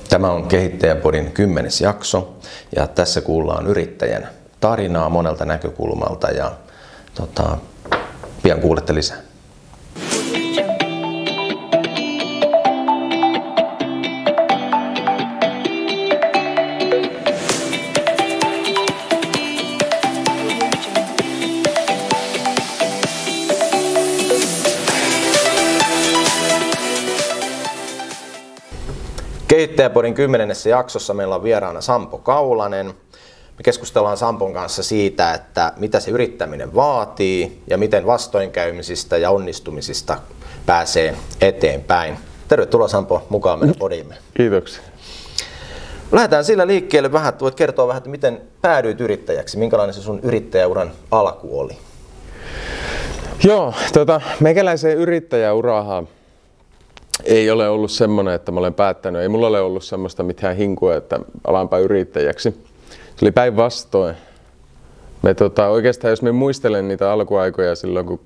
Tämä on Kehittäjäpodin 10. jakso ja tässä kuullaan yrittäjän tarinaa monelta näkökulmalta ja pian kuulette lisää. Kehittäjäpodin 10. jaksossa meillä on vieraana Sampo Kaulanen. Me keskustellaan Sampon kanssa siitä, että mitä se yrittäminen vaatii ja miten vastoinkäymisistä ja onnistumisista pääsee eteenpäin. Tervetuloa Sampo mukaan meidän podimme. Kiitoksia. Lähdetään sillä liikkeelle vähän, voit kertoa vähän, että miten päädyit yrittäjäksi, minkälainen se sun yrittäjäuran alku oli? Joo, meikäläisen yrittäjäurahan ei ole ollut semmoinen, että mä olen päättänyt, ei mulla ole ollut semmoista mitään hinkua, että alanpa yrittäjäksi. Se oli päinvastoin. Oikeastaan jos mä muistelen niitä alkuaikoja silloin, kun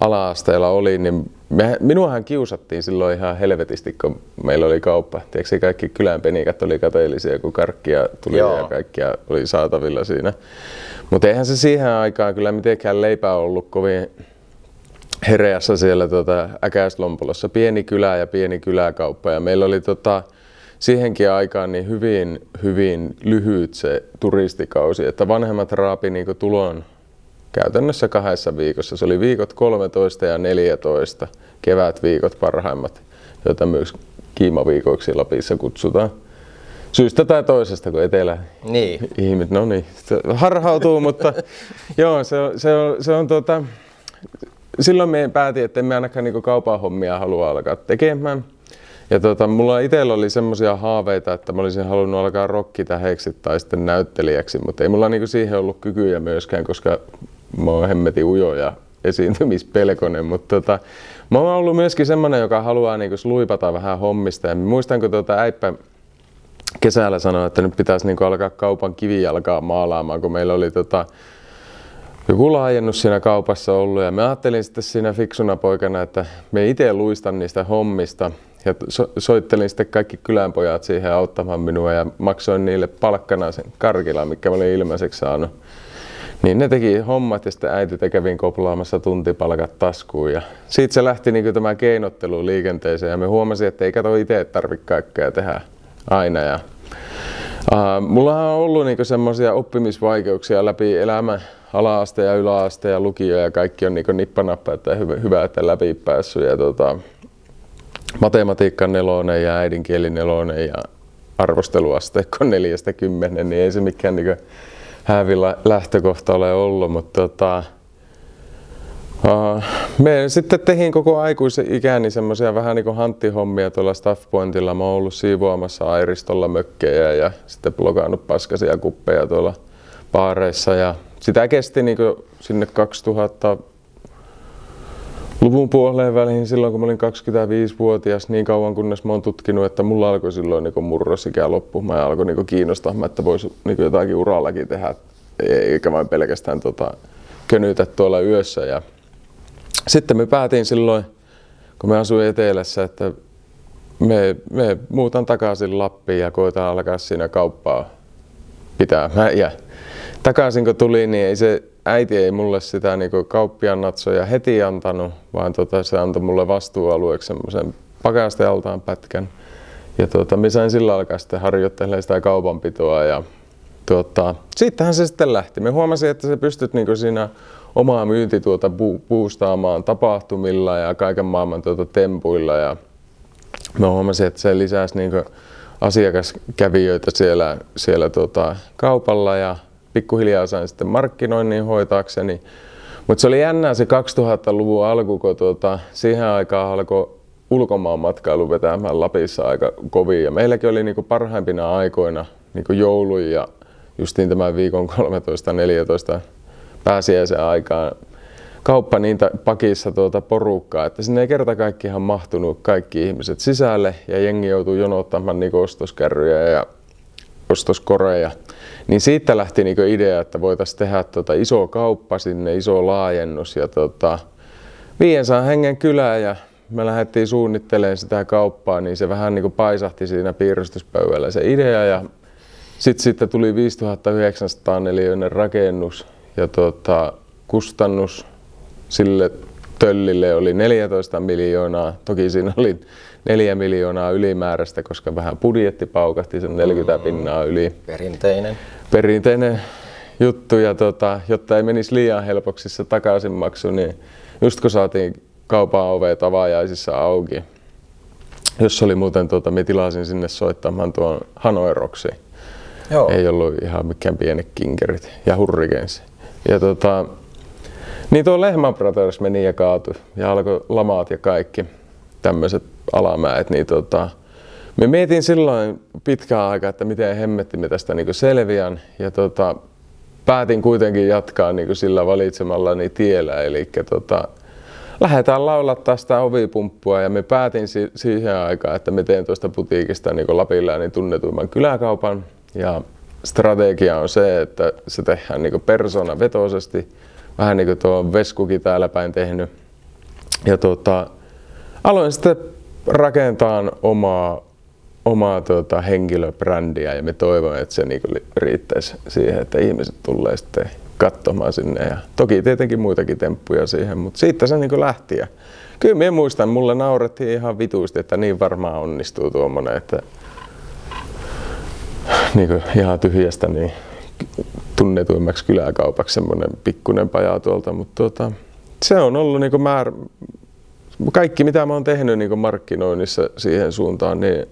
ala-asteella oli, niin minuahan kiusattiin silloin ihan helvetisti, kun meillä oli kauppa. Tiedätkö, kaikki kylän penikat oli kateellisia, kun karkkia tuli ja kaikkia oli saatavilla siinä. Mutta eihän se siihen aikaan kyllä mitenkään leipää ollut kovin hereässä siellä Äkäslompolossa. Pieni kylä ja pieni kyläkauppa. Ja meillä oli siihenkin aikaan niin hyvin lyhyt se turistikausi, että vanhemmat raapi niinku tulon käytännössä 2 viikossa. Se oli viikot 13 ja 14, kevätviikot parhaimmat, joita myös kiimaviikoiksi Lapissa kutsutaan. Syystä tai toisesta, kun etelä ihmiset, no niin, harhautuu, mutta joo, se on silloin me päätin, että emme ainakaan niinku kaupan hommia halua alkaa tekemään. Ja mulla itsellä oli semmoisia haaveita, että mä olisin halunnut alkaa rokkitäheksi tai sitten näyttelijäksi, mutta ei mulla niinku siihen ollut kykyjä myöskään, koska mä oon hemmetin ujo ja esiintymispelkonen. Mutta mä oon ollut myöskin semmoinen, joka haluaa niinku sluipata vähän hommista. Ja muistan, kun äippä kesällä sanoi, että nyt pitäisi niinku alkaa kaupan kivijalkaa maalaamaan, kun meillä oli joku laajennus siinä kaupassa ollut. Ja mä ajattelin sitten siinä fiksuna poikana, että me itse luistan niistä hommista. Ja soittelin sitten kaikki kylänpojat siihen auttamaan minua ja maksoin niille palkkana sen karkilan, mikä mä olin ilmaiseksi saanut. Niin ne teki hommat ja sitten äiti kävin koplaamassa tuntipalkat taskuun. Ja siitä se lähti niin tämä keinottelu liikenteeseen ja me huomasin, että ei kato itse tarvitse kaikkea tehdä aina. Ja, mulla on ollut niin semmoisia oppimisvaikeuksia läpi elämän, ala-aste ja yläaste ja lukio ja kaikki on niin nippanappa, että hyvä, että läpi päässyt. Ja matematiikka 4 ja äidinkieli 4 ja arvosteluasteikko 4-10, niin ei se mikään niin häävillä lähtökohta ole ollut, mutta me sitten tehin koko aikuisen ikäni semmoisia vähän niin kuin hanttihommia tuolla Staff Pointilla. Mä oon ollut siivoamassa Airistolla mökkejä ja sitten blogannut paskasia kuppeja tuolla baareissa ja sitä kesti niin kuin sinne 2000-luvun puoleen väliin silloin, kun mä olin 25-vuotias, niin kauan kunnes mä oon tutkinut, että mulla alkoi silloin niin murrosikä loppu. Mä alkoi niin kiinnostaa, että voisi niin jotakin urallakin tehdä, eikä vain pelkästään könytä tuolla yössä. Ja sitten me päätin silloin, kun me asuin etelässä, että me muutan takaisin Lappiin ja koitan alkaa siinä kauppaa pitää. Ja takaisin kun tuli, niin äiti ei mulle sitä niin kauppiaan natsoja heti antanut, vaan se antoi mulle vastuualueeksi semmoisen pakastealtaan pätkän. Ja me sain sillä alkaa sitten harjoittelemaan sitä kaupanpitoa ja siitähän se sitten lähti. Me huomasin, että se pystyt niin siinä omaa myynti boostaamaan tapahtumilla ja kaiken maailman tempuilla. Ja mä huomasin, että se lisäsi niin asiakaskävijöitä siellä kaupalla ja pikkuhiljaa sain sitten markkinoinnin hoitaakseni. Mutta se oli jännää se 2000-luvun alku, kun siihen aikaan alkoi ulkomaan matkailu vetämään Lapissa aika kovin. Ja meilläkin oli niinku parhaimpina aikoina niinku joulu ja justiin tämän viikon 13-14 pääsiäisen aikaan kauppa niitä pakissa porukkaa, että sinne ei kerta kaikkiaan mahtunut kaikki ihmiset sisälle ja jengi joutui jonottamaan niinku ostoskärryjä ja ostoskoreja. Niin siitä lähti niinku idea, että voitaisiin tehdä iso kauppa sinne, iso laajennus ja 500 hengen kylä ja me lähdettiin suunnittelemaan sitä kauppaa, niin se vähän niin kuin paisahti siinä piirustuspöydällä se idea. Ja sitten tuli 5900 neliöinen rakennus ja kustannus sille töllille oli 14 miljoonaa. Toki siinä oli 4 miljoonaa ylimääräistä, koska vähän budjetti paukahti sen 40 pinnaa yli. Perinteinen juttu. Ja jotta ei menisi liian helpoksi se takaisinmaksu, niin just kun saatiin kaupan ovet avajaisissa auki, jos oli muuten, me tilasin sinne soittamaan tuon Hanoi Rocksiin. Ei ollut ihan mikään pienet kinkerit ja Hurricanes. Ja niin tuo Lehman Brothers meni ja kaatui ja alkoi lamaat ja kaikki tämmöiset alamäet. Niin me mietin silloin pitkään aikaa, että miten hemmetti me tästä niin selviän. Ja päätin kuitenkin jatkaa niin sillä valitsemallani tiellä. Eli lähdetään laulattaa sitä ovipumppua ja me päätin siihen aikaan, että me teen tuosta putiikista niin Lapinläänin tunnetuimman kyläkaupan. Ja strategia on se, että se tehdään niin persoonavetoisesti, vähän niin kuin tuo Veskukin täällä päin tehnyt. Ja aloin sitten rakentaa omaa henkilöbrändiä ja me toivon, että se niin riittäisi siihen, että ihmiset tulee sitten katsomaan sinne. Ja toki tietenkin muitakin temppuja siihen, mutta siitä se niin lähti. Ja kyllä minä muistan, mulle naurettiin ihan vitusti, että niin varmaan onnistuu tuommoinen, että niin ihan tyhjästä niin tunnetuimmaksi kyläkaupaksi semmoinen pikkuinen paja tuolta, mutta se on ollut niin kaikki mitä mä oon tehnyt niin markkinoinnissa siihen suuntaan, niin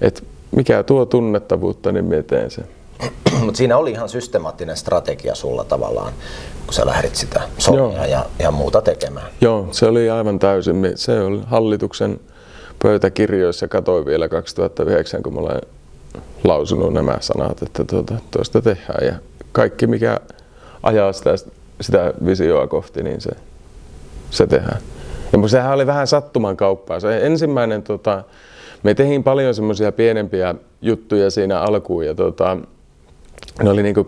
että mikä tuo tunnettavuutta, niin mä teen sen. Mutta siinä oli ihan systemaattinen strategia sulla tavallaan, kun sä lähdit sitä somia ja muuta tekemään. Joo, se oli aivan täysin. Se oli hallituksen pöytäkirjoissa, katsoin vielä 2009, kun mä olen lausunut nämä sanat, että tuosta tehdään ja kaikki mikä ajaa sitä visioa kohti, niin se tehdään. Ja sehän oli vähän sattuman kauppaa. Se ensimmäinen, me tehin paljon semmoisia pienempiä juttuja siinä alkuun ja ne oli niinku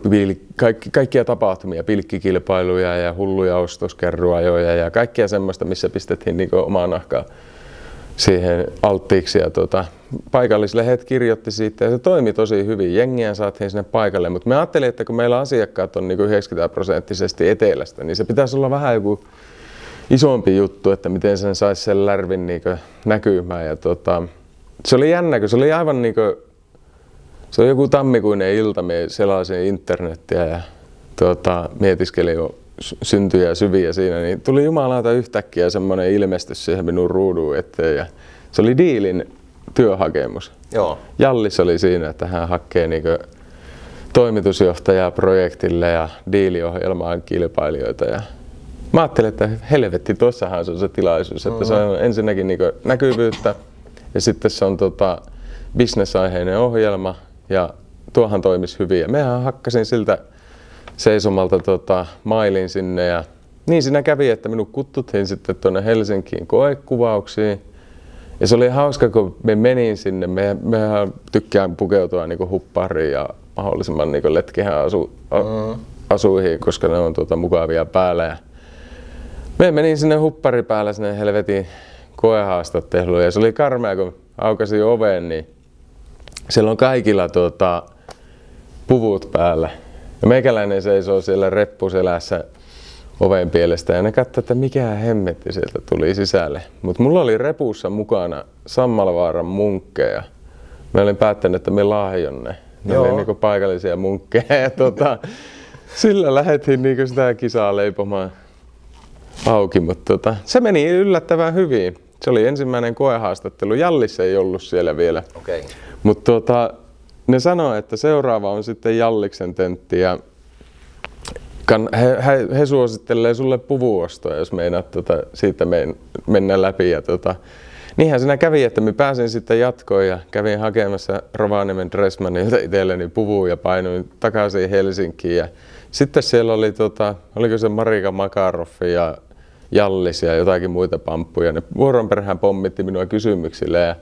kaikkia tapahtumia, pilkkikilpailuja ja hulluja ostoskerruajoja ja kaikkia semmoista, missä pistettiin niinku omaa nahkaa siihen alttiiksi ja paikallislehdet kirjoitti siitä ja se toimi tosi hyvin. Jengiä saatiin sinne paikalle, mutta me ajattelin, että kun meillä asiakkaat on niinku 90% etelästä, niin se pitäisi olla vähän joku isompi juttu, että miten sen saisi sen lärvin niinku näkymään. Ja se oli jännä, kun se oli aivan niinku, se oli joku tammikuinen ilta, me selasin internettiä ja mietiskelin jo syntyjä ja syviä siinä, niin tuli jumalauta yhtäkkiä semmoinen ilmestys siihen minun ruuduun eteen ja se oli Diilin työhakemus. Joo. Jallis oli siinä, että hän hakee niinku toimitusjohtajaa projektille ja Diiliohjelmaan kilpailijoita. Ja mä ajattelin, että helvetti, tuossahan se on se tilaisuus, että se on ensinnäkin niinku näkyvyyttä ja sitten se on business-aiheinen ohjelma ja tuohan toimisi hyvin. Ja mehän hakkasin siltä seisomalta mailin sinne ja niin siinä kävi, että minut kutsuttiin sitten tuonne Helsinkiin koekuvauksiin. Ja se oli hauska, kun me menin sinne. Mehän tykkään pukeutua niinku huppariin ja mahdollisimman niinku letkehän asuihin, koska ne on mukavia päällä. Ja me menin sinne huppari päällä sinne helvetin koehaastatteluun ja se oli karmea, kun aukasin oven, niin siellä on kaikilla puvut päällä. Ja meikäläinen seisoo siellä reppuselässä oven pielestä ja ne katsoi, että mikä hemmetti sieltä tuli sisälle. Mutta mulla oli repussa mukana Sammalvaaran munkkeja. Mä olin päättänyt, että me lahjon ne. Ne oli niinku paikallisia munkkeja ja sillä lähdettiin niinku sitä kisaa leipomaan auki. Mutta se meni yllättävän hyvin. Se oli ensimmäinen koehaastattelu. Jallis ei ollut siellä vielä. Okay. Mutta ne sanoi, että seuraava on sitten Jalliksen tentti ja he suosittelee sulle puvuostoa, jos meinaat siitä mennä läpi. Ja niinhän siinä kävi, että mä pääsin sitten jatkoon ja kävin hakemassa Rovaniemen Dressmanilta itselleni puvun ja painuin takaisin Helsinkiin. Ja sitten siellä oli, oliko se Marika Makaroffi ja Jallis ja jotakin muita pamppuja. Ne vuoron perään pommitti minua kysymyksillä. Ja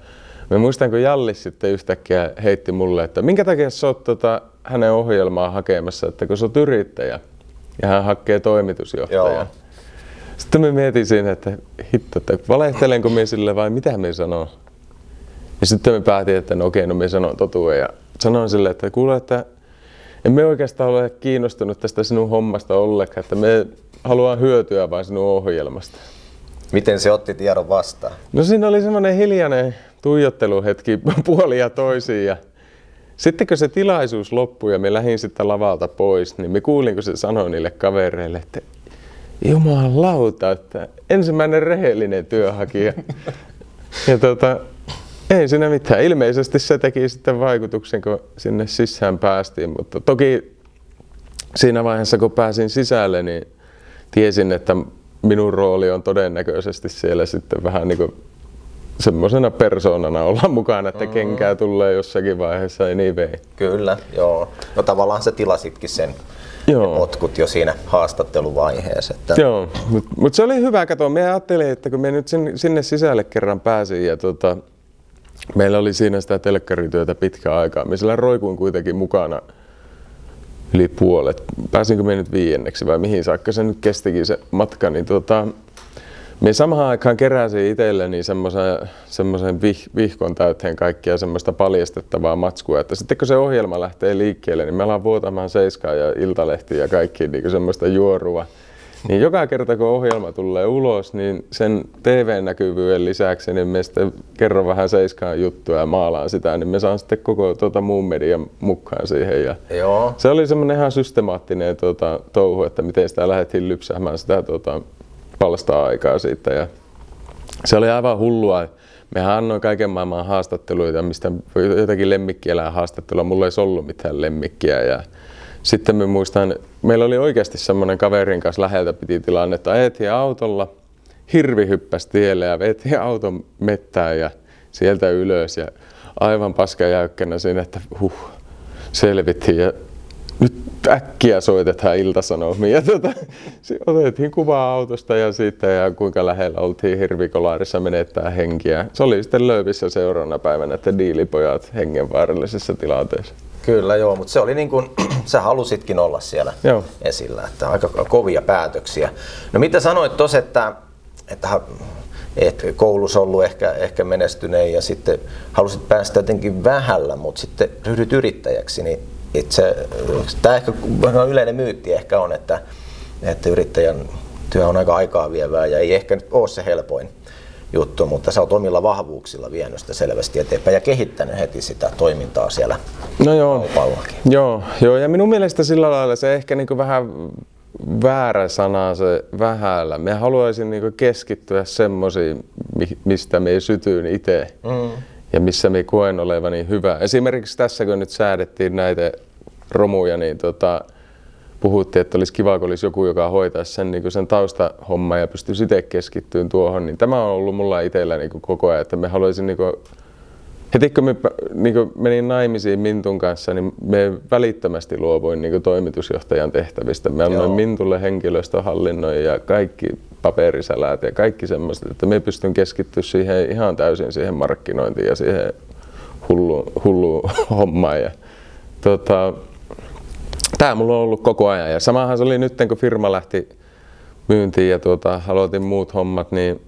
mä muistan, kun Jallis sitten yhtäkkiä heitti mulle, että minkä takia sä oot hänen ohjelmaa hakemassa, että kun sä oot yrittäjä ja hän hakee toimitusjohtajaa. Sitten mä mietin siinä, että hitto, että valehtelenko minä sille vai mitä minä sanon. Ja sitten me päätin, että no okei, no minä sanon totuuden ja sanoin sille, että kuule, että en me oikeastaan ole kiinnostunut tästä sinun hommasta ollenkaan, että me haluan hyötyä vain sinun ohjelmasta. Miten se otti tiedon vastaan? No siinä oli semmoinen hiljainen tuijotteluhetki puolin ja toisiin ja sitten kun se tilaisuus loppui ja me lähdin sitten lavalta pois, niin me kuulin, kun se sanoi niille kavereille, että jumalauta, että ensimmäinen rehellinen työnhakija. Ja ei siinä mitään. Ilmeisesti se teki sitten vaikutuksen, kun sinne sisään päästiin, mutta toki siinä vaiheessa, kun pääsin sisälle, niin tiesin, että minun rooli on todennäköisesti siellä sitten vähän niin kuin semmoisena persoonana olla mukana, että kenkää tulee jossakin vaiheessa anyway. Kyllä, joo. No tavallaan sä tilasitkin sen potkut jo siinä haastatteluvaiheessa. Että... Joo, mutta se oli hyvä. Kato, mä ajattelin, että kun me nyt sinne sisälle kerran pääsin ja meillä oli siinä sitä telkkarityötä pitkään aikaa. Me sillä roikuin kuitenkin mukana yli puolet. Pääsinkö me nyt 5. vai mihin saakka se nyt kestikin se matka, niin me samaan aikaan keräsin itselleni semmoisen vihkon täyteen kaikkia semmoista paljastettavaa matskua, että sitten kun se ohjelma lähtee liikkeelle, niin me alan vuotamaan Seiskaa ja Iltalehtiä ja kaikki niin semmoista juorua. Niin joka kerta kun ohjelma tulee ulos, niin sen TV-näkyvyyden lisäksi niin me sitten kerron vähän Seiskaan juttua ja maalaan sitä, niin me saan sitten koko muun median mukaan siihen. Ja joo. Se oli semmoinen ihan systemaattinen touhu, että miten sitä lähdettiin lypsämään sitä palstaa aikaa siitä. Ja se oli aivan hullua. Mehän annoin kaiken maailman haastatteluita, mistä jotakin lemmikkieläin haastattelua. Mulla ei ollut mitään lemmikkiä. Ja sitten me muistan, meillä oli oikeasti semmoinen kaverin kanssa läheltä piti tilanne, että ajettiin autolla, hirvi hyppäsi tielle ja vetiin auton mettään ja sieltä ylös. Ja aivan paskajäykkänä siinä, että selvittiin. Ja nyt äkkiä soitetaan Ilta-Sanomiin ja otettiin kuvaa autosta ja siitä ja kuinka lähellä oltiin hirvikolaarissa menettää henkiä. Se oli sitten Löyvissä seuraavana päivänä, että diilipojat hengenvaarallisessa tilanteessa. Kyllä joo, mutta se oli niin kuin, sä halusitkin olla siellä esillä, että aika kovia päätöksiä. No mitä sanoit tuossa, että koulussa ollut ehkä menestyneen ja sitten halusit päästä jotenkin vähällä, mutta sitten ryhdyt yrittäjäksi, niin tämä ehkä yleinen myytti ehkä on, että yrittäjän työ on aika aikaa vievää ja ei ehkä nyt ole se helpoin juttu, mutta sä oot omilla vahvuuksilla vienyt sitä selvästi eteenpäin ja kehittänyt heti sitä toimintaa siellä kaupallakin. Joo, ja minun mielestä sillä lailla se ehkä niinku vähän väärä sana se vähällä. Mä haluaisin niinku keskittyä semmoisiin, mistä me sytyin itse. Ja missä me koen olevani hyvä. Esimerkiksi tässä, kun nyt säädettiin näitä romuja, niin puhuttiin, että olisi kiva, kun olisi joku, joka hoitaisi sen taustahomman ja pystyisi itse keskittymään tuohon. Niin tämä on ollut mulla itsellä koko ajan, että me haluaisin, heti kun me menin naimisiin Mintun kanssa, niin me välittömästi luovuin toimitusjohtajan tehtävistä. Me annoin Mintulle henkilöstöhallinnon ja kaikki paperisälät ja kaikki semmoiset, että me pystyn keskittyä siihen ihan täysin siihen markkinointiin ja siihen hulluun hommaan. Ja, tää mulla on ollut koko ajan ja samahan se oli nyt, kun firma lähti myyntiin ja aloitin muut hommat, niin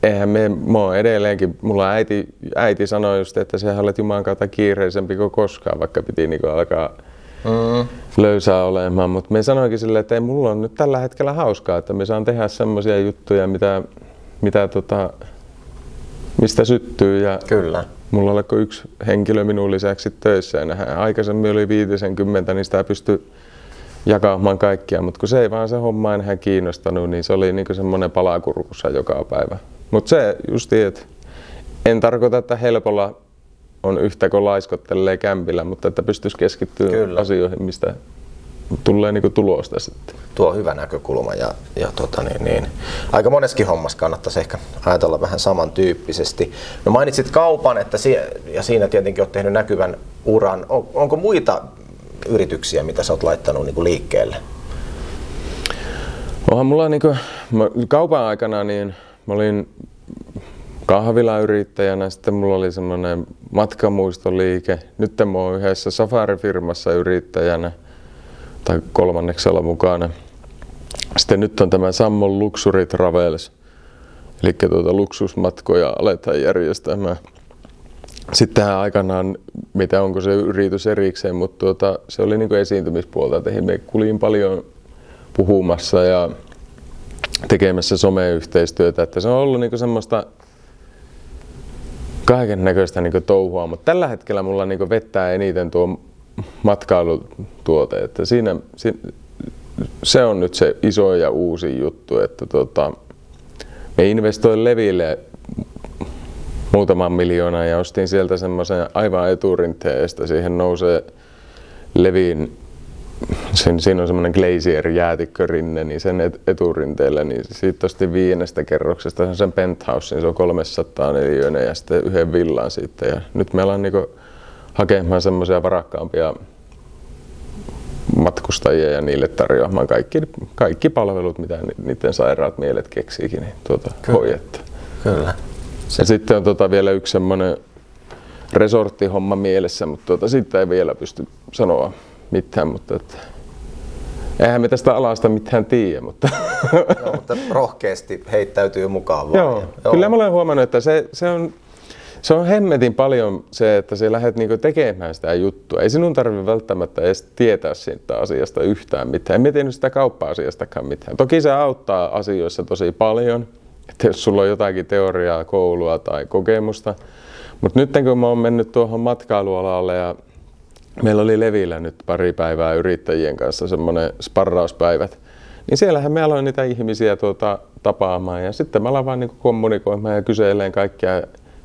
eihän mä oon edelleenkin, mulla äiti sanoi just, että sehän olet Jumalan kautta kiireisempi kuin koskaan, vaikka piti alkaa löysää olemaan, mutta me sanoinkin silleen, että ei mulla on nyt tällä hetkellä hauskaa, että me saan tehdä semmoisia juttuja, mistä syttyy ja kyllä. Mulla oli yksi henkilö minun lisäksi töissä ja aikaisemmin oli 50, niin sitä pystyi jakamaan kaikkia, mutta kun se ei vaan se homma enää kiinnostanut, niin se oli semmoinen palakurkussa joka päivä. Mutta se justi, että en tarkoita, että helpolla on yhtä kuin laiskottelee kämpillä, mutta että pystyisi keskittymään asioihin, mistä tulee tulosta sitten. Tuo on hyvä näkökulma ja aika moneskin hommassa kannattaisi ehkä ajatella vähän samantyyppisesti. No mainitsit kaupan, että siinä tietenkin olet tehnyt näkyvän uran. Onko muita yrityksiä, mitä sä oot laittanut liikkeelle? Onhan mulla kaupan aikana niin mä olin kahvilayrittäjänä, sitten mulla oli semmoinen matkamuistoliike. Nyt mä oon yhdessä safarifirmassa yrittäjänä tai 3. mukana. Sitten nyt on tämä Sammon Luxury Travels, eli luksusmatkoja aletaan järjestämään. Sittenhän aikanaan, mitä onko se yritys erikseen, mutta se oli niin esiintymispuolta, että me kuljin paljon puhumassa ja tekemässä someyhteistyötä, että se on ollut niin semmoista kaiken näköistä niin touhua, mutta tällä hetkellä mulla niin vettää eniten tuo matkailutuote, että se on nyt se iso ja uusi juttu, että me investoin Leville muutaman miljoonan ja ostin sieltä semmoisen aivan eturinteestä. Siihen nousee Levin, siinä on semmoinen Glacier-jäätikkörinne, niin sen eturinteellä, niin siitä ostin 5 kerroksesta sen penthouse, niin se on 300 neliöinen ja sitten yhden villan siitä. Ja nyt me ollaan niinku hakemaan semmoisia varakkaampia matkustajia ja niille tarjoamaan kaikki palvelut, mitä niiden sairaat mielet keksiikin, niin hoidettaa. Kyllä. Ja sitten on vielä yksi semmoinen resorttihomma mielessä, mutta siitä ei vielä pysty sanoa mitään, mutta eihän me tästä alasta mitään tiedä. Mutta Joo, mutta rohkeasti heittäytyy mukaan vaan. Joo, kyllä mä olen huomannut, että se on hemmetin paljon se, että sä lähdet niinku tekemään sitä juttua. Ei sinun tarvitse välttämättä edes tietää siitä asiasta yhtään mitään. En mietinyt sitä kauppa-asiastakaan mitään. Toki se auttaa asioissa tosi paljon, että jos sulla on jotakin teoriaa, koulua tai kokemusta. Mutta nyt kun mä oon mennyt tuohon matkailualalle ja meillä oli Levillä nyt pari päivää yrittäjien kanssa semmoinen sparrauspäivät, niin siellähän me aloin niitä ihmisiä tapaamaan ja sitten mä aloin vaan niinku kommunikoimaan ja kyselemään kaikkia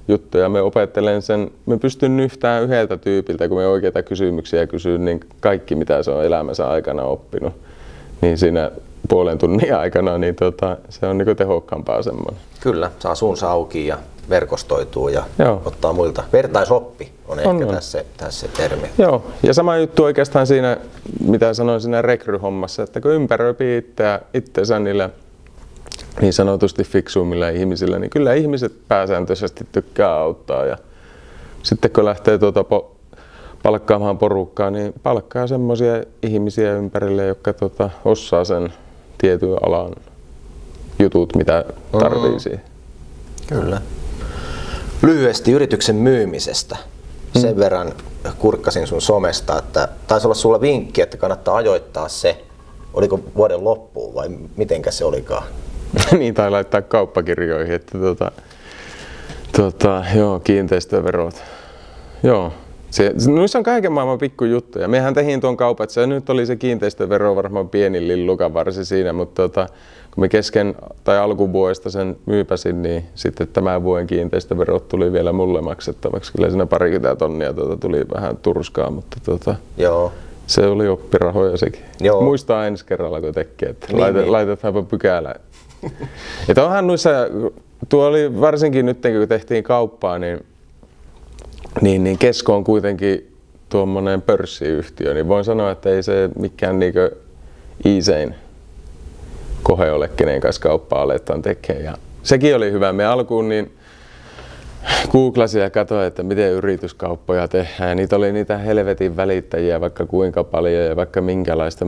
juttuja. Me opettelen sen, me pystyn yhtään yhdeltä tyypiltä, kun me oikeita kysymyksiä kysyn, niin kaikki mitä se on elämänsä aikana oppinut, niin siinä puolen tunnin aikana, niin se on niinku tehokkaampaa semmoinen. Kyllä, saa suunsa auki ja verkostoituu ja Joo. ottaa muilta. Vertaisoppi on ehkä tässä termi. Joo, ja sama juttu oikeastaan siinä, mitä sanoin siinä rekryhommassa, että kun ympäröi itseänsä niillä niin sanotusti fiksuimmilla ihmisillä, niin kyllä ihmiset pääsääntöisesti tykkää auttaa. Ja sitten kun lähtee palkkaamaan porukkaa, niin palkkaa semmoisia ihmisiä ympärille, jotka osaa sen tietyn alan jutut, mitä tarvii siihen. Kyllä. Lyhyesti yrityksen myymisestä. Sen verran kurkkasin sun somesta, että taisi olla sulla vinkki, että kannattaa ajoittaa se, oliko vuoden loppuun vai mitenkä se olikaan? Niin, tai laittaa kauppakirjoihin, että joo, kiinteistöverot. Joo. Noissa on kaiken maailman pikkujuttuja. Mehän tehin tuon kaupan, että se nyt oli se kiinteistövero varmaan pieni lillukanvarsi siinä, mutta kun me kesken tai alkuvuodesta sen myypäsin, niin sitten tämän vuoden kiinteistöverot tuli vielä mulle maksettavaksi. Kyllä siinä 20 tonnia tuli vähän turskaa, mutta Joo. Se oli oppirahoja sekin. Joo. Muistaa ensi kerralla, kun tekee, että niin. laitetaanpa pykälä. Että onhan noissa, tuo oli varsinkin nyt kun tehtiin kauppaa, niin Kesko on kuitenkin tuommoinen pörssiyhtiö, niin voin sanoa, että ei se mikään niinkö iisein kohe ole, kenen kanssa kauppaa aletaan tekemään. Ja sekin oli hyvä. Me alkuun niin googlasin ja katsoin, että miten yrityskauppoja tehdään. Niitä oli niitä helvetin välittäjiä vaikka kuinka paljon ja vaikka minkälaista.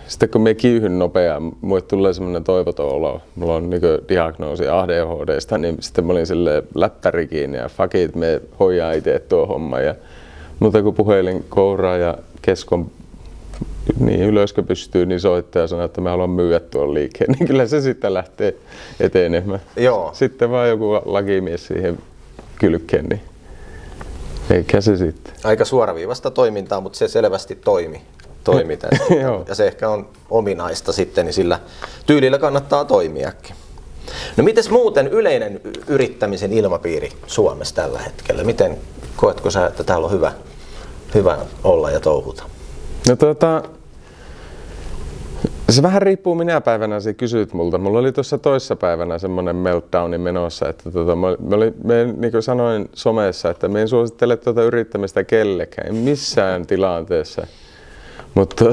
Sitten kun me kiihyn nopeaa, mulle tulee semmoinen toivoton olo. Mulla on diagnoosi ADHDsta, niin sitten mä olin silleen läppäri kiinni ja fuck it, me hoidaa itse tuo homma. Mutta kun puhelin kouraa ja Keskon niin ylöskö pystyy, niin soittaja sanoo, että mä haluan myydä tuon liikkeen, niin kyllä se sitten lähtee etenemään. Joo. Sitten vaan joku lakimies siihen kylkeen, niin eikä se sitten. Aika suoraviivasta toimintaa, mutta se selvästi toimi tässä. Ja se ehkä on ominaista sitten, niin sillä tyylillä kannattaa toimiakin. No mites muuten yleinen yrittämisen ilmapiiri Suomessa tällä hetkellä? Miten koetko sä, että täällä on hyvä olla ja touhuta? No se vähän riippuu minä päivänä sä kysyt multa. Mulla oli tuossa toissa päivänä semmoinen meltdowni menossa, että niin kuin sanoin somessa, että me en suosittele yrittämistä kellekään, missään tilanteessa. Mutta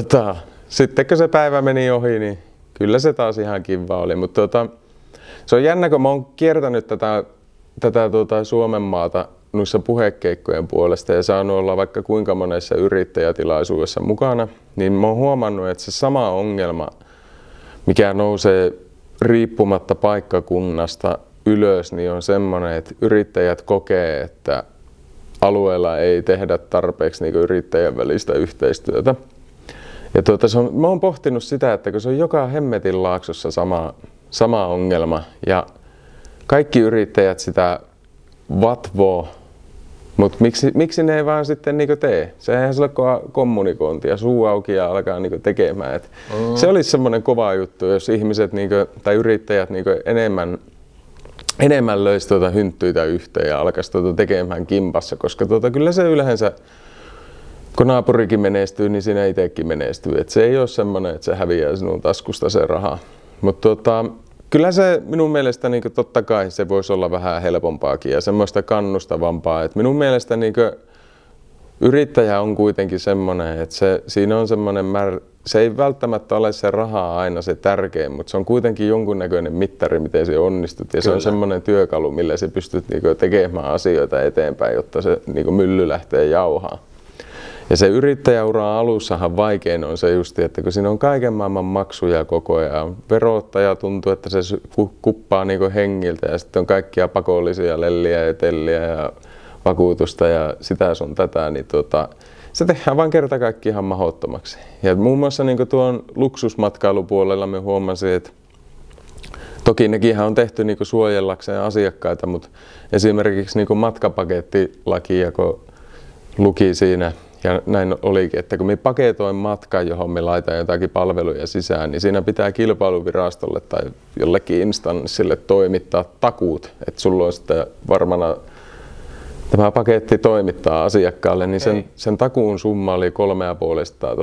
sitten kun se päivä meni ohi, niin kyllä se taas ihan kiva oli. Mutta se on jännä, kun mä oon kiertänyt tätä Suomen maata noissa puhekeikkojen puolesta ja saanut olla vaikka kuinka monessa yrittäjätilaisuudessa mukana, niin mä oon huomannut, että se sama ongelma mikä nousee riippumatta paikkakunnasta ylös, niin on semmoinen, että yrittäjät kokee, että alueella ei tehdä tarpeeksi niin yrittäjän välistä yhteistyötä. Ja mä oon pohtinut sitä, että kun se on joka hemmetin laaksossa sama ongelma ja kaikki yrittäjät sitä vatvoo, mutta miksi ne ei vaan sitten niin tee? Sehän ole kommunikointia, suu auki ja alkaa niin tekemään. Se olisi semmoinen kova juttu, jos ihmiset tai yrittäjät enemmän löisi hynttyitä yhteen ja alkaisi tekemään kimpassa, koska kyllä se yleensä, kun naapurikin menestyy, niin siinä itsekin menestyy. Et se ei ole semmoinen, että se häviää sinun taskusta se raha. Mutta kyllä se minun mielestä totta kai se voisi olla vähän helpompaakin ja semmoista kannustavampaa. Et minun mielestä yrittäjä on kuitenkin semmoinen, että siinä on semmoinen se ei välttämättä ole se raha aina se tärkein, mutta se on kuitenkin jonkunnäköinen mittari, miten se onnistut. Ja se on semmoinen työkalu, millä sä pystyt tekemään asioita eteenpäin, jotta se mylly lähtee jauhaan. Ja se yrittäjäuran alussahan vaikein on se just, että kun siinä on kaiken maailman maksuja koko ajan, verottaja tuntuu, että se kuppaa hengiltä ja sitten on kaikkia pakollisia lelliä ja telliä ja vakuutusta ja sitä sun tätä, niin se tehdään vain kerta kaikki ihan mahdottomaksi. Ja muun muassa tuon luksusmatkailupuolella me huomasin, että toki nekinhän on tehty suojellakseen asiakkaita, mutta esimerkiksi matkapakettilaki, kun luki siinä, ja näin olikin, että kun me paketoin matkan, johon me laitetaan jotakin palveluja sisään, niin siinä pitää kilpailuvirastolle tai jollekin instanssille toimittaa takuut, että sulla on sitten varmana tämä paketti toimittaa asiakkaalle, niin sen takuun summa oli 350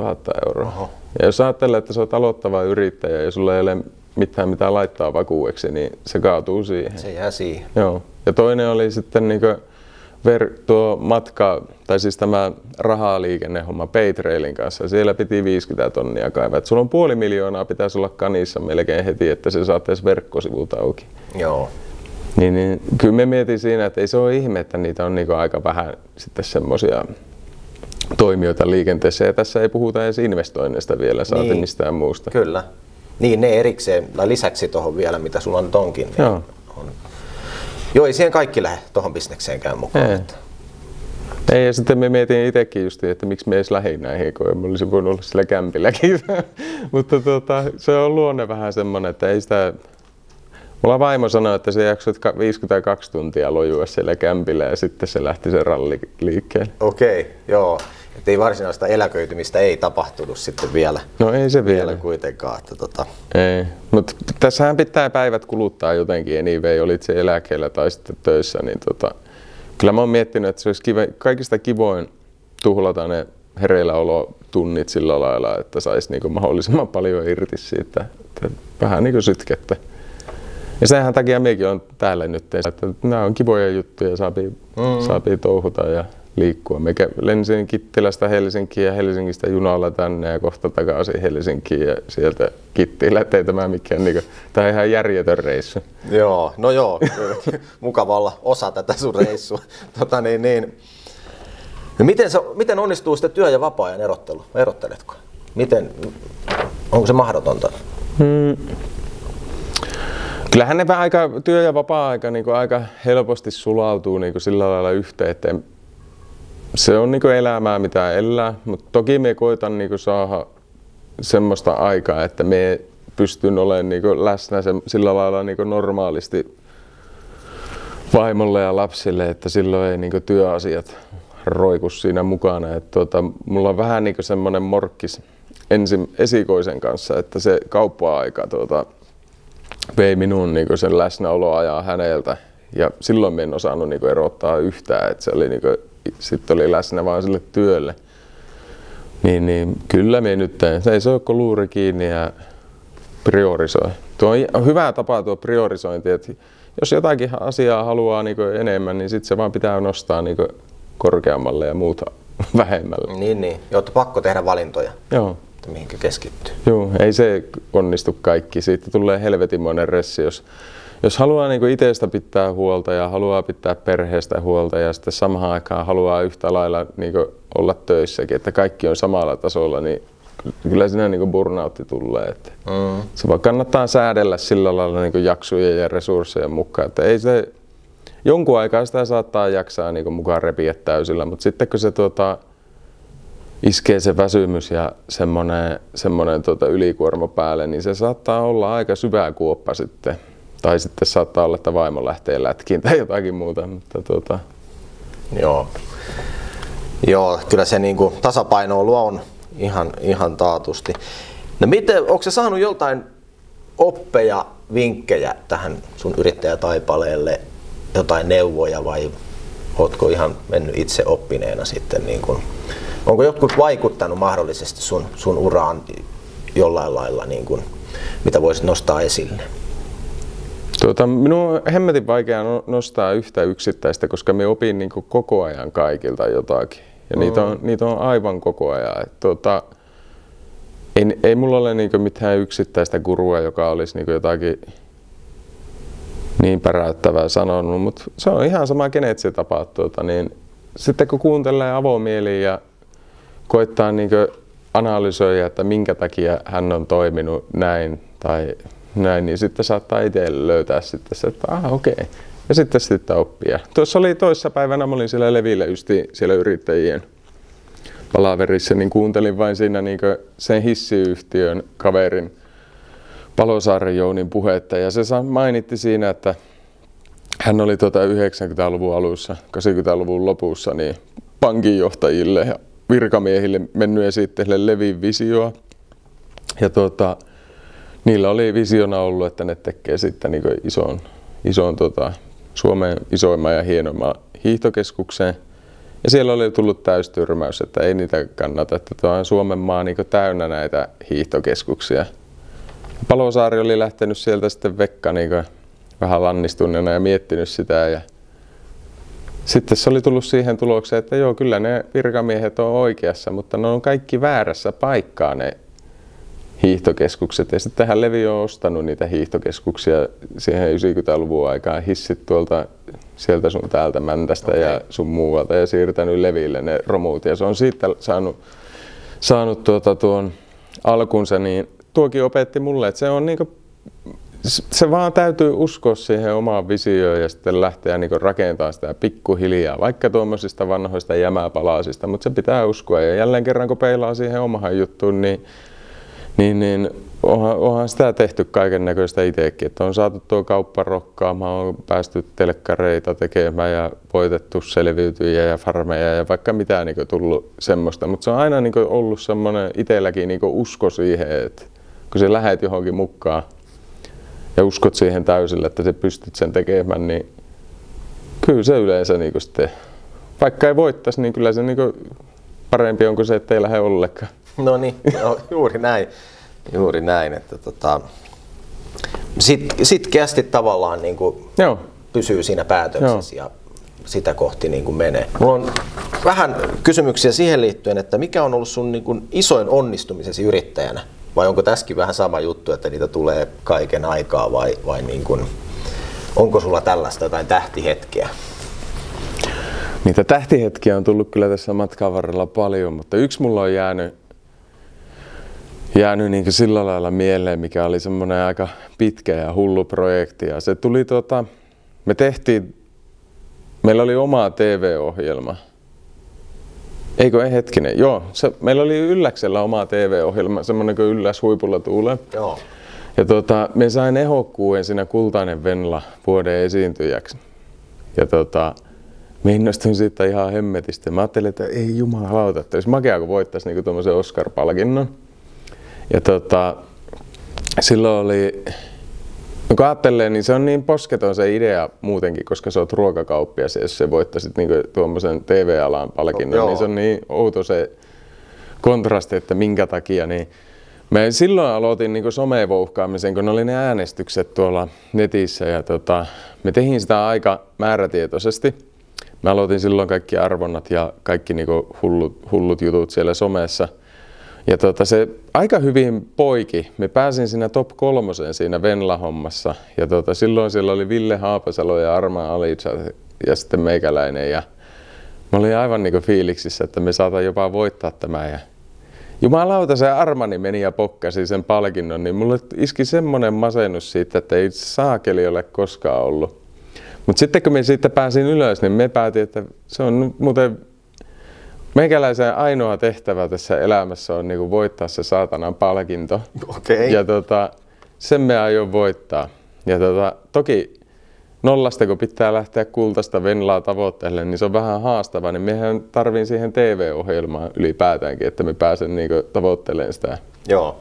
€. Oho. Ja jos ajattelee, että sä oot aloittava yrittäjä ja sulla ei ole mitään mitä laittaa vakuueksi, niin se kaatuu siihen. Se jää siihen. Joo. Ja toinen oli sitten tuo matka, tai siis tämä rahaliikennehomma Paytrailin kanssa. Siellä piti 50 tonnia kaivaa. Et sulla on 500 000 pitäisi olla kanissa melkein heti, että se saattaisi verkkosivut auki. Joo. Niin, kyllä me mietin siinä, että ei se ole ihme, että niitä on aika vähän sitten semmoisia toimijoita liikenteessä. Ja tässä ei puhuta edes investoinneista vielä, saati mistään muusta. Kyllä. Niin, ne erikseen, tai lisäksi tuohon vielä, mitä sulla nyt onkin. Niin Joo. Joo, ei siihen kaikki lähde tuohon bisnekseenkään mukaan. Ei, ja sitten me mietin itsekin just, että miksi me edes lähdin näihin, kun mä olisin voinut olla sillä kämpilläkin. Mutta se on luonne vähän semmoinen, että ei sitä... Mulla vaimo sanoi, että se jaksoi 52 tuntia lojua siellä kämpillä ja sitten se lähti se ralli liikkeelle. Okei, joo. Että ei varsinaista eläköitymistä ei tapahtunut sitten vielä. No ei se vielä kuitenkaan. Ei, mutta tässähän pitää päivät kuluttaa jotenkin anyway, olit se eläkkeellä tai sitten töissä. Niin kyllä mä oon miettinyt, että se olisi kaikista kivoin tuhlata ne hereilläolotunnit sillä lailla, että saisi mahdollisimman paljon irti siitä, että vähän sytkettä. Ja senhän takia mekin on täällä nyt, että nämä on kivoja juttuja, saapii touhuta ja liikkua. Me lensin Kittilästä Helsinkiin ja Helsingistä junalla tänne ja kohta takaisin Helsinkiin ja sieltä Kittilä. Ei tämä mikään, tämä on ihan järjetön reissu. Joo, no joo, mukava olla osa tätä sun reissua. No miten onnistuu sitten työ- ja vapaa-ajan erottelu? Erotteletko? Onko se mahdotonta? Kyllähän ne työ- ja vapaa-aika aika helposti sulautuu sillä lailla yhteen, että se on elämää mitä elää, mutta toki me koitan saada semmoista aikaa, että me pystyn olemaan läsnä sillä lailla normaalisti vaimolle ja lapsille, että silloin ei työasiat roiku siinä mukana. Että mulla on vähän semmoinen morkkis esikoisen kanssa, että se kauppa-aika vei minun sen läsnäoloajan häneltä ja silloin en osannut erottaa yhtään, että se oli sitten oli läsnä vaan sille työlle. Niin kyllä me nyt seisoo luuri kiinni ja priorisoi. Tuo on hyvä tapa tuo priorisointi, että jos jotakin asiaa haluaa enemmän, niin sitten se vaan pitää nostaa korkeammalle ja muuta vähemmälle. Niin. Jotta pakko tehdä valintoja. Joo. Mihinkä keskittyy. Joo, ei se onnistu kaikki. Siitä tulee helvetinmoinen ressi, jos haluaa itsestä pitää huolta ja haluaa pitää perheestä huolta ja sitten samaan aikaan haluaa yhtä lailla olla töissäkin, että kaikki on samalla tasolla, niin kyllä siinä niin burnoutti tulee. Että se vaan kannattaa säädellä sillä lailla niin jaksojen ja resurssejen mukaan, että ei se jonkun aikaa sitä saattaa jaksaa niin mukaan repiä täysillä, mutta sitten kun se iskee se väsymys ja semmoinen ylikuorma päälle, niin se saattaa olla aika syvä kuoppa sitten. Tai sitten saattaa olla, että vaimo lähtee lätkiin tai jotakin muuta. Mutta Joo, kyllä se niinku tasapainoilua on ihan taatusti. No onko se saanut joltain oppeja, vinkkejä tähän sun yrittäjätaipaleelle, jotain neuvoja vai ootko ihan mennyt itse oppineena sitten? Onko jotkut vaikuttanut mahdollisesti sun uraan jollain lailla, mitä voisit nostaa esille? Minun on hemmetin vaikea nostaa yhtä yksittäistä, koska me opin koko ajan kaikilta jotakin. Ja niitä on aivan koko ajan. Ei mulla ole mitään yksittäistä gurua, joka olisi jotakin niin päräyttävää sanonut, mutta se on ihan sama kenet se tapaa. Sitten kun kuuntelee avomieliin ja koittaa analysoida, että minkä takia hän on toiminut näin tai näin, niin sitten saattaa itse löytää sitten se, että okei. Ja sitten oppia. Tuossa oli toissapäivänä, mä olin siellä Levillä siellä yrittäjien palaverissa, niin kuuntelin vain siinä sen hissiyhtiön kaverin Palosaaren Jounin puhetta. Ja se mainitti siinä, että hän oli 90-luvun alussa, 80-luvun lopussa niin pankinjohtajille ja virkamiehille mennyt esittele Levin visioa. Ja niillä oli visiona ollut, että ne tekee sitten ison Suomen isoimman ja hienomman hiihtokeskukseen. Ja siellä oli tullut täystyrmäys, että ei niitä kannata, että tuo on Suomen maa täynnä näitä hiihtokeskuksia. Palosaari oli lähtenyt sieltä sitten Vekka vähän lannistuneena ja miettinyt sitä. Ja sitten se oli tullut siihen tulokseen, että joo, kyllä ne virkamiehet on oikeassa, mutta ne on kaikki väärässä paikkaa ne hiihtokeskukset. Ja sittenhän Levi on ostanut niitä hiihtokeskuksia siihen 90-luvun aikaan, hissit sieltä sun täältä Mäntästä ja sun muualta ja siirtänyt Leville ne romut. Ja se on siitä saanut tuon alkunsa, niin tuokin opetti mulle, että se on se vaan täytyy uskoa siihen omaan visioon ja sitten lähteä rakentamaan sitä pikkuhiljaa, vaikka tuommoisista vanhoista jämäpalasista, mutta se pitää uskoa. Ja jälleen kerran kun peilaa siihen omaan juttuun, niin onhan sitä tehty kaiken näköistä itsekin, että on saatu tuo kauppa rokkaamaan, on päästy telkkareita tekemään ja voitettu selviytyjiä ja farmeja ja vaikka mitä tullut semmoista, mutta se on aina ollut semmoinen itselläkin usko siihen, että kun sä lähet johonkin mukaan ja uskot siihen täysillä, että sä pystyt sen tekemään, niin kyllä se yleensä sitten, vaikka ei voittaisi, niin kyllä se parempi on kuin se, että ei lähde ollenkaan. No niin, juuri näin, että sitkeästi tavallaan pysyy siinä päätöksessä ja sitä kohti menee. Mulla on vähän kysymyksiä siihen liittyen, että mikä on ollut sun isoin onnistumisesi yrittäjänä? Vai onko tässäkin vähän sama juttu, että niitä tulee kaiken aikaa vai onko sulla tällaista jotain tähtihetkeä? Niitä tähtihetkiä on tullut kyllä tässä matkan varrella paljon, mutta yksi mulla on jäänyt sillä lailla mieleen, mikä oli semmoinen aika pitkä ja hullu projekti. Ja se tuli meillä oli oma TV-ohjelma. Eikö, ei hetkinen, joo. Meillä oli Ylläksellä oma TV-ohjelma, semmoinen kuin Ylläs huipulla tuulee. Joo. Ja me sain ehokkuuden siinä Kultainen Venla vuoden esiintyjäksi. Ja me innostuin siitä ihan hemmetisti. Mä ajattelin, että ei jumalauta, että olisi makea, kun voittaisi tuommoisen Oscar-palkinnon. Ja silloin oli, kun ajattelee, niin se on niin posketon se idea muutenkin, koska sä oot ruokakauppias, ja jos sä voittaisit tuommoisen TV-alan palkinnon, niin se on niin outo se kontrasti, että minkä takia. Niin me silloin aloitin somevouhkaamisen, kun oli ne äänestykset tuolla netissä, ja me tehin sitä aika määrätietoisesti. Mä aloitin silloin kaikki arvonnat ja kaikki hullut jutut siellä somessa. Ja se aika hyvin poiki. Me pääsin siinä top 3 siinä Venla-hommassa. Ja silloin siellä oli Ville Haapasalo ja Arma Alitsa ja sitten meikäläinen. Ja mä olin aivan fiiliksissä, että me saataan jopa voittaa tämä. jumalauta, se Armani meni ja pokkasi sen palkinnon, niin mulle iski semmoinen masennus siitä, että ei saakeli ole koskaan ollut. Mutta sitten kun me siitä pääsin ylös, niin me päätin, että se on muuten meikäläisen ainoa tehtävä tässä elämässä on niinku voittaa se saatanan palkinto. Okay. Ja sen me aion voittaa. Ja toki nollasta kun pitää lähteä kultaista Venlaa tavoitteelle, niin se on vähän haastava, niin mehän tarviin siihen TV-ohjelmaan ylipäätäänkin, että me pääsen niinku tavoittelemaan sitä. Joo.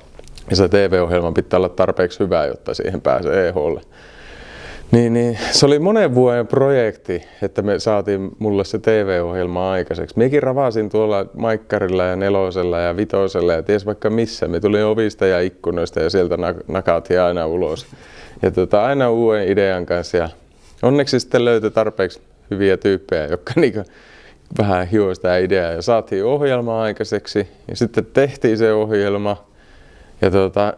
Ja se TV-ohjelma pitää olla tarpeeksi hyvä, jotta siihen pääsee EH:lle. Niin, se oli monen vuoden projekti, että me saatiin mulle se TV-ohjelma aikaiseksi. Mekin ravasin tuolla Maikkarilla ja Nelosella ja Vitosella ja ties vaikka missä. Me tuli ovista ja ikkunoista ja sieltä nakaatiin aina ulos. Ja aina uuden idean kanssa. Ja onneksi sitten löytyi tarpeeksi hyviä tyyppejä, jotka niinku vähän hioi sitä ideaa. Ja saatiin ohjelma aikaiseksi ja sitten tehtiin se ohjelma. Ja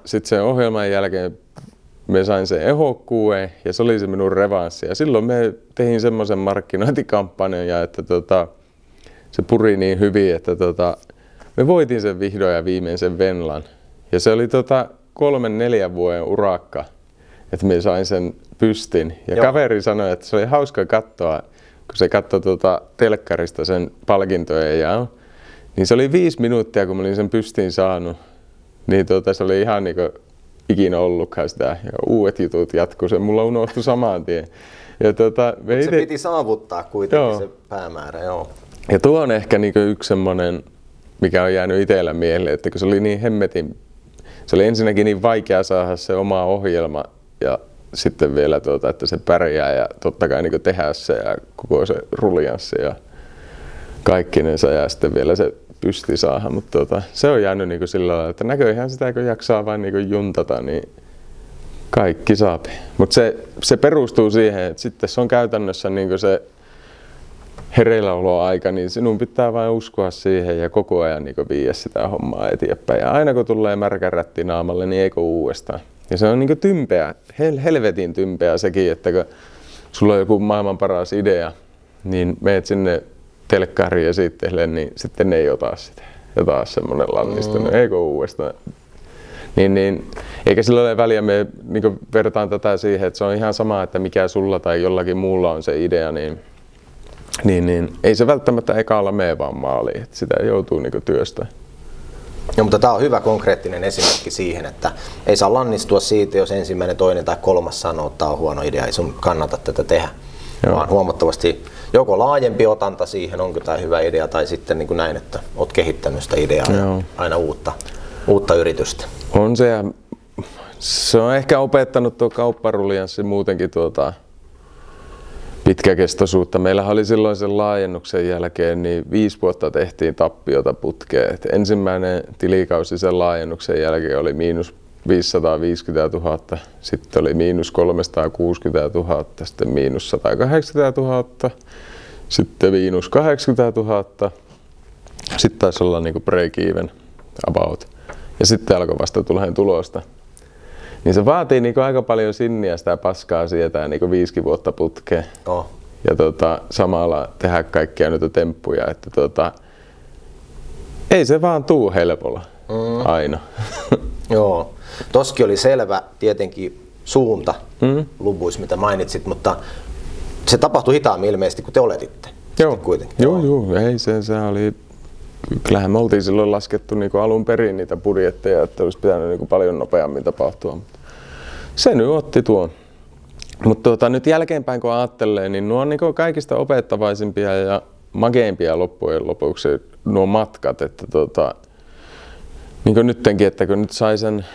sitten sen ohjelman jälkeen me sain sen ehokkuuden ja se oli se minun revanssi. Ja silloin me tein semmoisen markkinointikampanjan, että se puri niin hyvin, että me voitin sen vihdoin ja viimein sen Venlan. Ja se oli 3-4 vuoden urakka, että me sain sen pystin. Ja joo. Kaveri sanoi, että se oli hauska katsoa, kun se katsoi telkkarista sen palkintojen jaon. Niin se oli 5 minuuttia, kun mä olin sen pystin saanut. Niin se oli ihan niinku ikinä ollutkaan sitä ja uudet jutut jatkuu, se mulla unohtui saman tien. Ja se piti saavuttaa kuitenkin joo. Se päämäärä, joo. Ja tuo on ehkä niinku yksi semmoinen, mikä on jäänyt itsellä mieleen, että kun se oli niin hemmetin, se oli ensinnäkin niin vaikea saada se oma ohjelma ja sitten vielä että se pärjää ja totta kai niinku tehdä se ja koko se ruljanssi ja kaikkinensa ja sitten vielä se pysti saada, mutta se on jäänyt niinku sillä lailla, että näköjään sitä kun jaksaa vain niinku juntata, niin kaikki saapi. Mutta se perustuu siihen, että sitten se on käytännössä niinku se hereilläoloaika, niin sinun pitää vain uskoa siihen ja koko ajan niinku viiä sitä hommaa eteenpäin. Ja aina kun tulee märkä rätti naamalle, niin eikö uudestaan. Ja se on niinku tympeä, helvetin tympeä sekin, että kun sulla on joku maailman paras idea, niin meet sinne telkkariin esittelee, niin sitten ne ei ota sitä. Ja taas semmoinen lannistunut, eikö uudestaan. Niin, eikä sillä ole väliä, me niin vertaan tätä siihen, että se on ihan sama, että mikä sulla tai jollakin muulla on se idea, niin ei se välttämättä ekalla mene vaan maaliin, että sitä joutuu niin työstä. No, mutta tämä on hyvä konkreettinen esimerkki siihen, että ei saa lannistua siitä, jos ensimmäinen, toinen tai kolmas sanoo, että tämä on huono idea, ei sun kannata tätä tehdä. Joo. Vaan huomattavasti joko laajempi otanta siihen, onko tämä hyvä idea, tai sitten niin kuin näin, että olet kehittänyt sitä ideaa ja aina uutta yritystä. On se, ja se on ehkä opettanut tuo kaupparuljanssi muutenkin pitkäkestoisuutta. Meillähän oli silloin sen laajennuksen jälkeen, niin 5 vuotta tehtiin tappiota putkeen. Et ensimmäinen tilikausi sen laajennuksen jälkeen oli miinus 550 000, sitten oli miinus 360 000, sitten miinus 180 000, sitten miinus 80 000, sitten taisi olla niinku break even about. Ja sitten alkoi vasta tulemaan tulosta. Niin se vaatii niinku aika paljon sinniä sitä paskaa sietää niinku 5 vuotta putkeen. Oh. Ja samalla tehdä kaikkia noita temppuja, että ei se vaan tuu helpolla aina. Joo. Toskin oli selvä tietenkin suunta luvuissa, mitä mainitsit, mutta se tapahtui hitaammin ilmeisesti kuin te oletitte. Joo, joo. Ei se oli. Kyllähän me oltiin silloin laskettu niinku alun perin niitä budjetteja, että olisi pitänyt niinku paljon nopeammin tapahtua. Se nyt otti tuon. Mutta nyt jälkeenpäin kun ajattelee, niin nuo on niinku kaikista opettavaisimpia ja mageimpia loppujen lopuksi nuo matkat. Että niin kuin nyttenkin, että kun nyt sai sen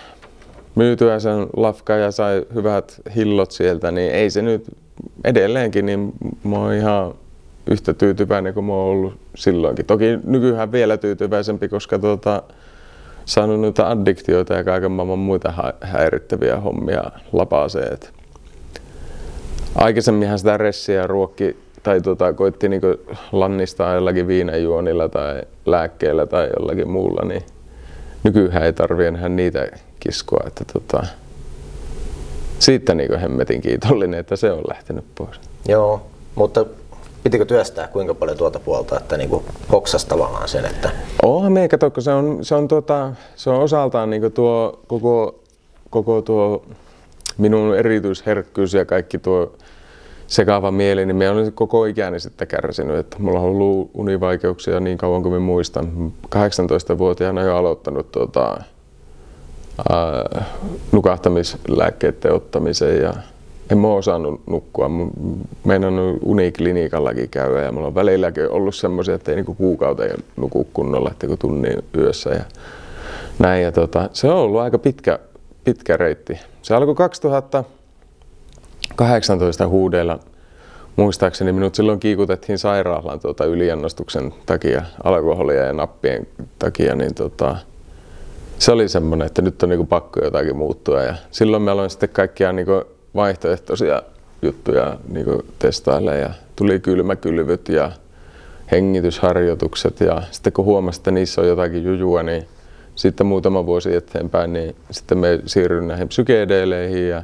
myytyä sen lafka ja sai hyvät hillot sieltä, niin ei se nyt edelleenkin, niin mä oon ihan yhtä tyytyväinen kuin mä oon ollut silloinkin. Toki nykyään vielä tyytyväisempi, koska saanut noita addiktioita ja kaiken maailman muita häirittäviä hommia lapaseen. Aikaisemminhan sitä ressiä ruokki tai koitti niinku lannistaa jollakin viinajuonilla tai lääkkeellä tai jollakin muulla, niin nykyään ei tarvitse enää niitä kiskoa. Että siitä niinku hemmetin kiitollinen, että se on lähtenyt pois. Joo, mutta pitikö työstää kuinka paljon tuota puolta, että niinku hoksasi tavallaan sen, että... Onhan me, kato, kun se on osaltaan niinku tuo koko tuo minun erityisherkkyys ja kaikki tuo sekaava mieli, niin minä olen koko ikäni sitten kärsinyt, että mulla on ollut univaikeuksia niin kauan kuin minä muistan. 18-vuotiaana jo aloittanut nukahtamislääkkeiden ottamisen ja en mä osannut nukkua. Meinannut uniklinikallakin käydä ja mulla on välilläkin ollut semmoisia, että ei niinku kuukauteen nuku kunnolla, että kun tunnin yössä ja näin. Ja se on ollut aika pitkä reitti. Se alkoi 2018 huudeilla. Muistaakseni minut silloin kiikutettiin sairaalaan yliannostuksen takia, alkoholia ja nappien takia, niin se oli semmoinen, että nyt on niinku pakko jotakin muuttua. Ja silloin me aloin sitten kaikkia niinku vaihtoehtoisia juttuja niinku testailemaan ja tuli kylmäkylvyt ja hengitysharjoitukset ja sitten kun huomasin, että niissä on jotakin jujua, niin sitten muutama vuosi eteenpäin, niin sitten me siirryin näihin psykedeeleihin ja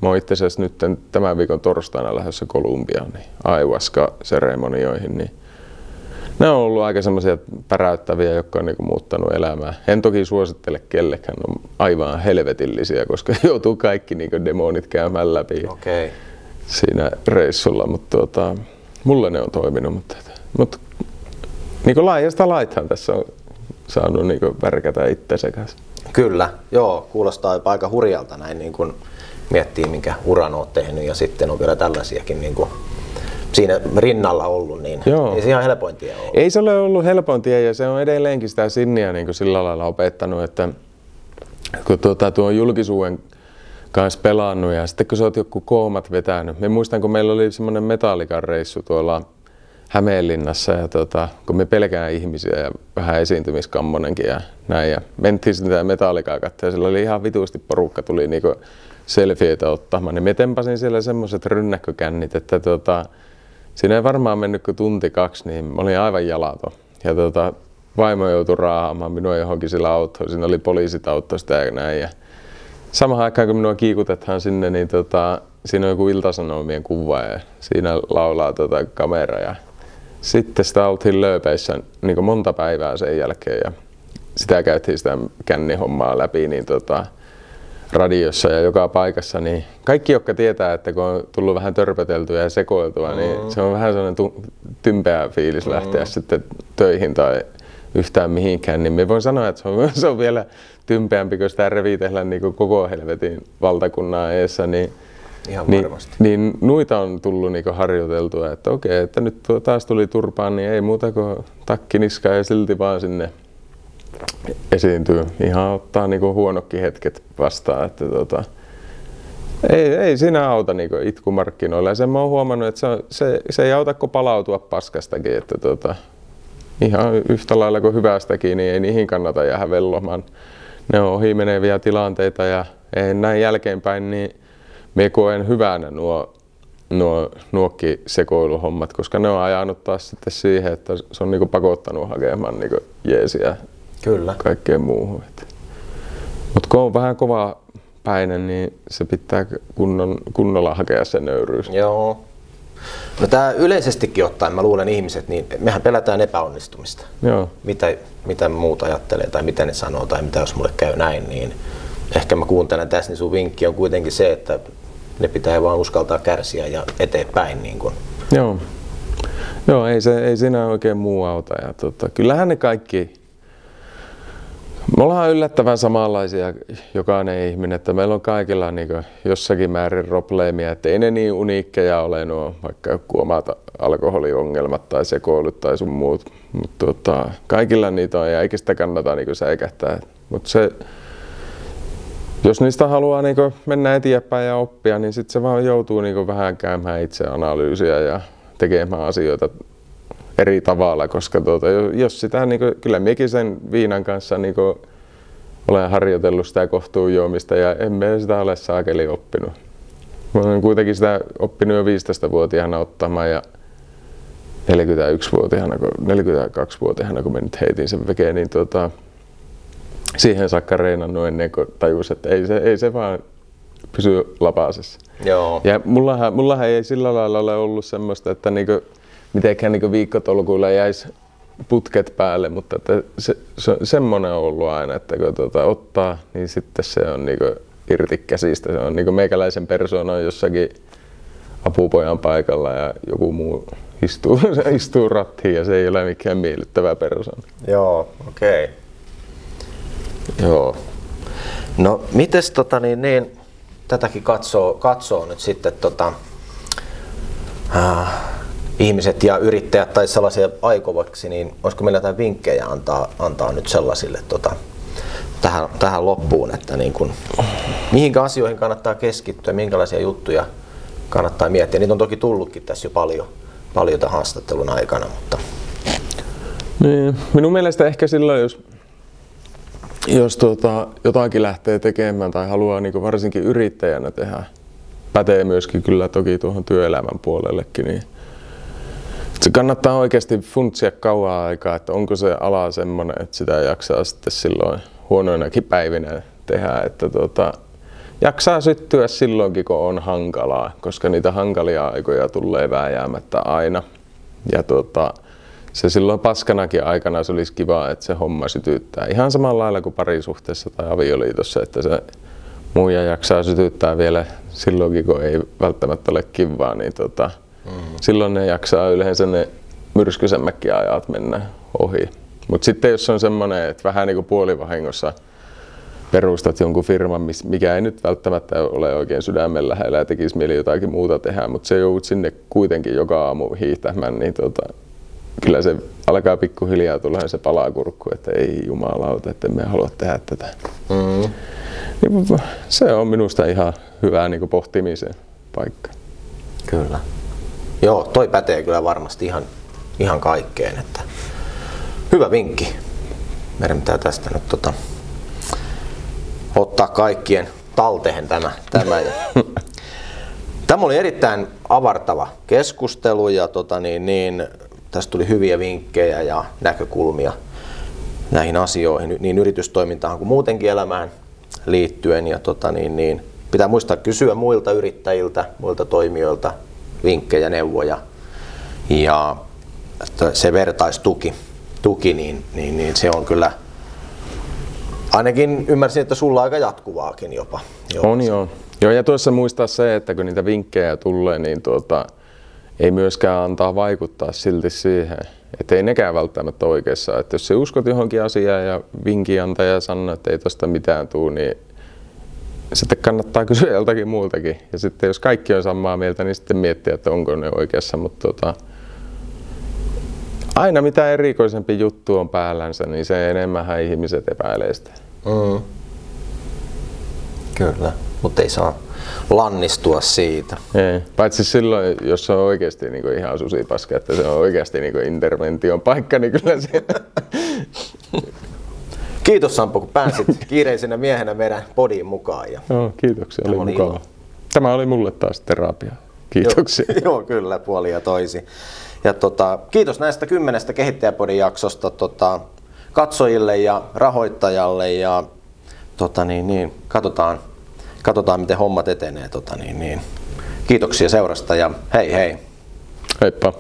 mä oon itse asiassa nyt tämän viikon torstaina lähdössä Kolumbiaan, niin ayahuasca-seremonioihin, niin ne on ollut aika semmoisia päräyttäviä, jotka on niinku muuttanut elämää. En toki suosittele kellekään, on aivan helvetillisiä, koska joutuu kaikki niinku demonit käymään läpi siinä reissulla, mutta mulle ne on toiminut. Mutta niinku laajasta laithan tässä on saanut niinku värkätä itsensä kanssa. Kyllä, joo, kuulostaa jopa aika hurjalta näin niin kun miettii, minkä uran olet tehnyt ja sitten on vielä tällaisiakin niin kuin siinä rinnalla ollut, niin joo. Ei se ihan helpointia ollut. Ei se ole ollut helpointia ja se on edelleenkin sitä sinniä niin kuin sillä lailla opettanut, että kun tuo julkisuuden kanssa pelannut ja sitten kun sä oot joku koomat vetänyt. Me muistan, kun meillä oli semmoinen Metallican reissu tuolla Hämeenlinnassa ja kun me pelkään ihmisiä ja vähän esiintymiskammonenkin ja näin ja mentiin sitä Metallicaa katsoa ja sillä oli ihan vitusti porukka tuli niinku selfieitä ottamaan, niin me tempasin siellä semmoiset rynnäkkökännit, että siinä ei varmaan mennyt kuin tunti 2, niin mä olin aivan jalaton. Ja vaimo joutui raahaamaan minua johonkin sillä autoon, siinä oli poliisit autosta ja näin. Ja samaan aikaan kun minua kiikutetaan sinne, niin siinä on joku Ilta-Sanomien kuva ja siinä laulaa kamera. Ja sitten sitä oltiin lööpeissä niin monta päivää sen jälkeen ja sitä käytiin sitä kännihommaa läpi. Niin radiossa ja joka paikassa, niin kaikki, jotka tietää, että kun on tullut vähän törpöteltyä ja sekoiltua, niin se on vähän sellainen tympeä fiilis lähteä sitten töihin tai yhtään mihinkään, niin me voin sanoa, että se on vielä tympeämpi, kun sitä revitellään niin kuin koko helvetin valtakunnan eessä, niin ihan varmasti. Niin nuita on tullut niin harjoiteltua, että okei, että nyt taas tuli turpaan, niin ei muuta kuin takki niskaan ja silti vaan sinne esiintyy. Ihan ottaa niinku huonokin hetket vastaan, että ei siinä auta niinku itkumarkkinoilla. Ja sen mä oon huomannut, että se ei auta kuin palautua paskastakin, että ihan yhtä lailla kuin hyvästäkin, niin ei niihin kannata jäädä vellomaan. Ne on ohimeneviä tilanteita ja näin jälkeenpäin, niin me koen hyvänä nuo nuokkisekoiluhommat, koska ne on ajanut taas sitten siihen, että se on niinku pakottanut hakemaan niinku jeesiä. Kyllä. Kaikkeen muuhun. Mutta kun on vähän kova päinen, niin se pitää kunnolla hakea se nöyryys. Joo. No tää yleisestikin ottaen, mä luulen ihmiset, niin mehän pelätään epäonnistumista. Joo. Mitä muut ajattelee tai mitä ne sanoo tai mitä jos mulle käy näin, niin ehkä mä kuuntelen tässä, niin sun vinkki on kuitenkin se, että ne pitää vaan uskaltaa kärsiä ja eteenpäin. Niin kun. Joo, ei siinä oikein muu auta. Ja kyllähän ne kaikki. Me ollaan yllättävän samanlaisia jokainen ihminen, että meillä on kaikilla niin jossakin määrin probleemia, että ei ne niin uniikkeja ole nuo vaikka joku omat alkoholiongelmat tai sekoilut tai sun muut, mutta kaikilla niitä on ja eikä sitä kannata niin säikähtää. Mutta jos niistä haluaa niin mennä eteenpäin ja oppia, niin sitten se vaan joutuu niin vähän käymään itseanalyysiä ja tekemään asioita eri tavalla, koska jos sitä kyllä minäkin sen viinan kanssa olen harjoitellut sitä kohtuunjuomista ja emme sitä ole saakeli oppinut. Mä olen kuitenkin sitä oppinut jo 15-vuotiaana ottamaan ja 42-vuotiaana kun mä nyt heitin sen vekeen, niin siihen saakka reenannut ennen kuin tajus, että ei se vaan pysy lapasessa. Joo. Ja mullahan ei sillä lailla ole ollut semmoista, että mitenkään niin viikkotolkuilla jäisi putket päälle, mutta että semmoinen on ollut aina, että kun ottaa, niin sitten se on niin irti käsistä. Se on niin meikäläisen persoona jossakin apupojan paikalla ja joku muu istuu rattiin ja se ei ole mikään miellyttävä persoona. Joo, okei. Joo. No mites tätäkin katsoo nyt sitten ihmiset ja yrittäjät tai sellaisia aikovaksi, niin olisiko meillä jotain vinkkejä antaa nyt sellaisille tähän loppuun, että niin kun, mihinkä asioihin kannattaa keskittyä, minkälaisia juttuja kannattaa miettiä. Niitä on toki tullutkin tässä jo paljon tämän haastattelun aikana. Mutta... Niin, minun mielestä ehkä silloin, jos jotakin lähtee tekemään tai haluaa niin varsinkin yrittäjänä tehdä, pätee myöskin kyllä toki tuohon työelämän puolellekin, niin se kannattaa oikeasti funtsia kauan aikaa, että onko se ala semmoinen, että sitä jaksaa sitten silloin huonoinakin päivinä tehdä, että jaksaa syttyä silloinkin, kun on hankalaa, koska niitä hankalia aikoja tulee vääjäämättä aina. Ja se silloin paskanakin aikana se olisi kiva, että se homma sytyttää. Ihan samalla lailla kuin parisuhteessa tai avioliitossa, että se muija jaksaa sytyttää vielä silloinkin, kun ei välttämättä ole kivaa, niin silloin ne jaksaa yleensä ne myrskyisemmätkin ajat mennä ohi. Mutta sitten jos on semmoinen, että vähän niin kuin puolivahingossa perustat jonkun firman, mikä ei nyt välttämättä ole oikein sydämen lähellä ja tekisi mieli jotakin muuta tehdä, mutta se joudut sinne kuitenkin joka aamu hiihtämään, niin kyllä se alkaa pikkuhiljaa tulla se palakurkku, että ei jumalauta, että emme halua tehdä tätä. Niin se on minusta ihan hyvä niin kuin pohtimisen paikka. Kyllä. Joo, toi pätee kyllä varmasti ihan kaikkeen. Että hyvä vinkki. Meidän pitää tästä nyt ottaa kaikkien talteen tämä. Tämä oli erittäin avartava keskustelu ja tästä tuli hyviä vinkkejä ja näkökulmia näihin asioihin, niin yritystoimintaan kuin muutenkin elämään liittyen. Ja pitää muistaa kysyä muilta yrittäjiltä, muilta toimijoilta vinkkejä, neuvoja ja se vertaistuki, niin se on kyllä, ainakin ymmärsin, että sulla aika jatkuvaakin jopa. On joo. Joo, ja tuossa muistaa se, että kun niitä vinkkejä tulee, niin ei myöskään antaa vaikuttaa silti siihen, että ei nekään välttämättä oikeassa. Että jos sä uskot johonkin asiaan ja vinkinantaja sanoo, että ei tosta mitään tule, niin sitten kannattaa kysyä joltakin muultakin. Ja sitten jos kaikki on samaa mieltä, niin sitten miettiä, että onko ne oikeassa. Mutta aina mitä erikoisempi juttu on päällänsä, niin se enemmän ihmiset epäilee sitä. Kyllä, mutta ei saa lannistua siitä. Ei, paitsi silloin, jos se on oikeasti niin kuin ihan susipaska, että se on oikeasti niin kuin intervention paikka, niin kyllä se... Kiitos Sampo, kun pääsit kiireisenä miehenä meidän podiin mukaan. Ja joo, kiitoksia, oli mukava. Tämä oli mulle taas terapia. Kiitoksia. Joo, kyllä, puoli ja toisi. Ja kiitos näistä 10 Kehittäjäpodin jaksosta katsojille ja rahoittajalle ja katsotaan miten hommat etenee. Kiitoksia seurasta ja hei hei. Heippa.